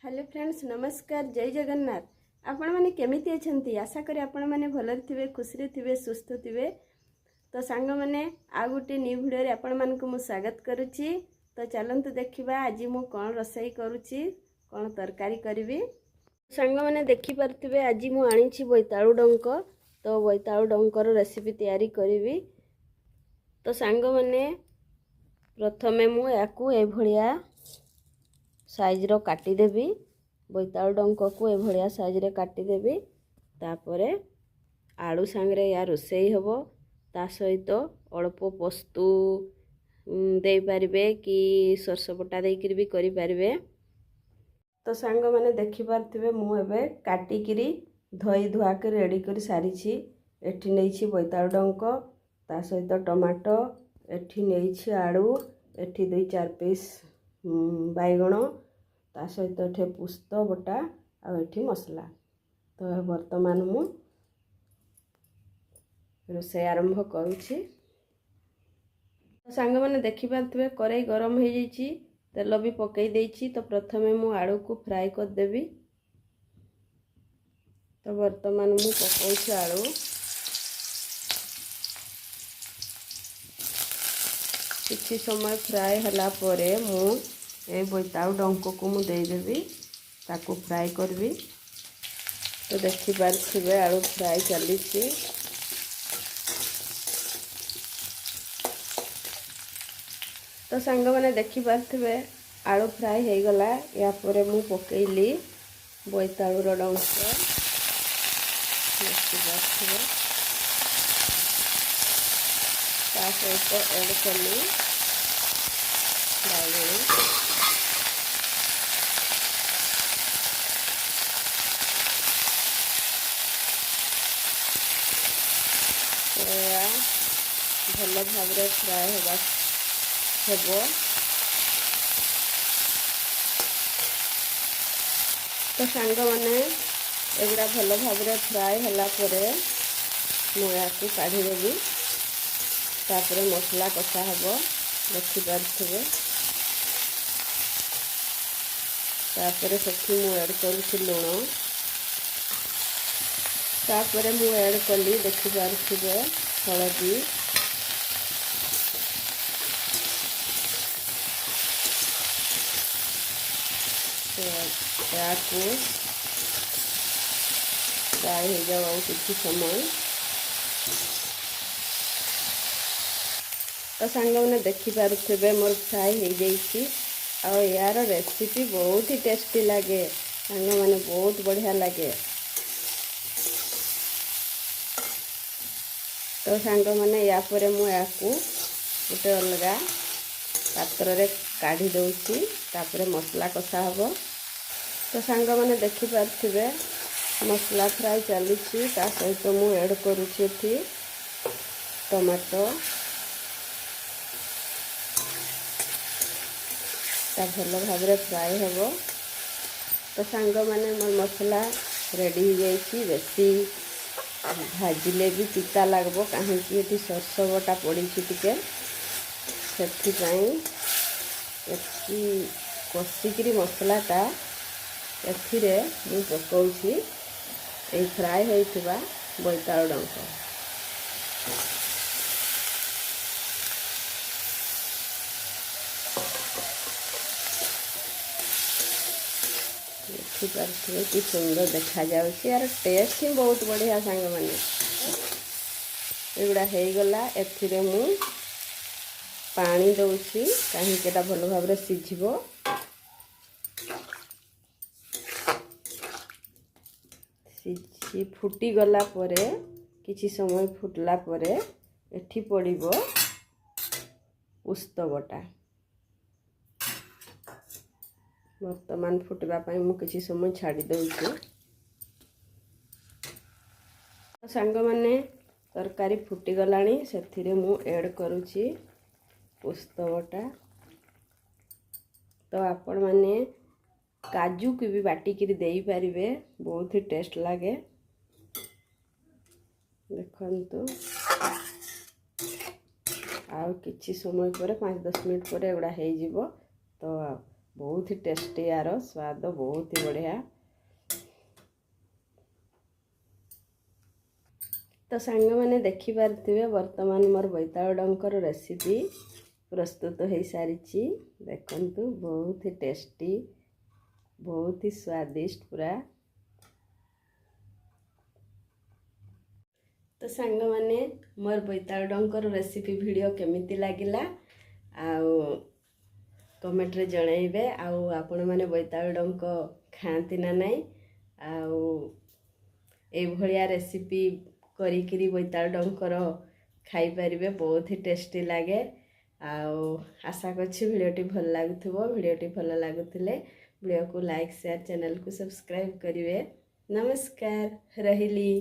Hello friends, नमस्कार। जय जगन्नाथ। आपण माने केमिति अछंती? आशा करी आपण माने भलर थिबे, खुशी थिबे, सुस्थ थिबे। तो सांग माने आ गुटे न्यू वीडियो रे आपण मान को मु स्वागत करूची। तो चलंतु देखिबा आज मु कोन रसोई करूची, कोन तरकारी करबी। सांग माने देखि परथिबे आज मु आनी छी बोइताळू डंक। तो बोइताळू डंकर रेसिपी तयारी करबी। तो सांग माने प्रथमे मु याकू ए भलिया साइज रो काटी देबी। बोइताळू डंक को ए भलिया साइज रे काटी देबी। तापरे आलू सांगरे या रोसेई हबो। ता सहित अल्प पोस्तु दे पारिबे कि सरस बटा देकिर भी करि पारिबे। तो सांग माने देखि पारथिबे मु एबे काटी किरी धोई धुआ के रेडी करी सारी छी। एठी नै छी बोइताळू डंक, ता सहित टमाटो, एठी नै छी आलू, एठी 2-4 पीस बैगण, ता सहित एठे पुस्त बटा आ एठी मसला। तो वर्तमान मु रोसे आरंभ करूची। सांग माने देखि पारथिबे कड़ाई गरम हो जाइछि, तेल भी पकई देइछि। तो प्रथमे मु आलू को फ्राई कर देबी। तो वर्तमान मु पकाउछि आलू। किछि समय फ्राई हला परे मु ए बोइताळू डंक को मु दे देबी, ताको फ्राई करबी। तो देखि पारथिबे आलू फ्राई चलीछि। तो सांग माने देखि पारथिबे आलू फ्राई हो गला। या परे मु पकेइली बोइताळू रो डंक। देखि पारथिबे ता सहित ऐड कली बैगण, भल भाव फ्राए हेबो। तो सांग माने एगुड़ा भल भाव फ्राए हला परे मु याकू काढ़ी देबी। तापरे मसला कषा हबो, देखि पारथिबे। तापरे सेठी मु ऐड करूछि लूण। तापरे मु ऐड कली देखि पारथिबे हळदी, याकू फ्राई हो जाओ किछि समय। तो सांग मैंने देखि पारथिबे मोर फ्राई हो जाइछि। और यार रेसिपी बहुत ही टेस्टी लगे, सांग मैंने बहुत बढ़िया लगे। तो सांग मैंने या परे मु याकू गोटे अलगा पात्र रे काढ़ी दउछि। तापरे मसला कषा हबो। तो सांग मैंने देखि पारथिबे मसला फ्राई चलीछि। ता सहित मु ऐड करूछि एठी टमाटो। ता भल भाव फ्राई हेबो। तो सांग माने मोर मसला रेडी हो जाइछि। बेसी भाजिले भी तीता लागबो, काहे कि एठी सरस बटा पड़िछि टिके, सेथि पई एथि कसिकिरी मसलाटा एथिरे मु पकाउछि ए फ्राई होइथिबा बोइताळू डंक। देखि पारथिबे कि सुंदर देखा जाउछि। यार टेस्ट ही बहुत बढ़िया सांग माने। एगुड़ा हो गला। एथिरे मु पानी दउछि, काहे केटा भल भाव रे सिझिबो। सिझी फुटी गला परे किछि समय फुटला परे एठी पड़िबो पुस्त बटा। वर्तमान फुटवा पाई मु किछि समय छाड़ी दउछि। सांग माने तरकारी फुटी गलानी, सेथिरे मु ऐड करूछि पुस्त बटा। तो आपण माने काजू को भी बाटी किरी देई पारिबे, बहुत ही टेस्ट लागे। देखंतु आउ किछि समय परे 5-10 मिनिट परे एगुड़ा हो जिवो। तो बहुत ही टेस्टी यार स्वाद बहुत ही बढ़िया। तो सांग मैंने देखी पारे वर्तमान मोर बोईतालु डंकर रेसिपी प्रस्तुत हो सारी। देखंतु बहुत ही टेस्टी बहुत ही स्वादिष्ट पूरा। तो सांग मैंने मोर बोईतालु डंकर रेसिपी वीडियो केमिति लागिला आउ कमेंट रे जणाइबे। आउ आपण माने बोईतालु डंक खाती ना नहीं आउ ए भलिया रेसिपी करिकिरी बोईतालु डंकर खाई परिबे बहुत ही टेस्टी लागे। आउ आशा करछि वीडियोटी भल लागुथिबो। वीडियोटी भल लागुथिले वीडियो को लाइक शेयर चैनल को सब्सक्राइब करिवे। नमस्कार रहिली।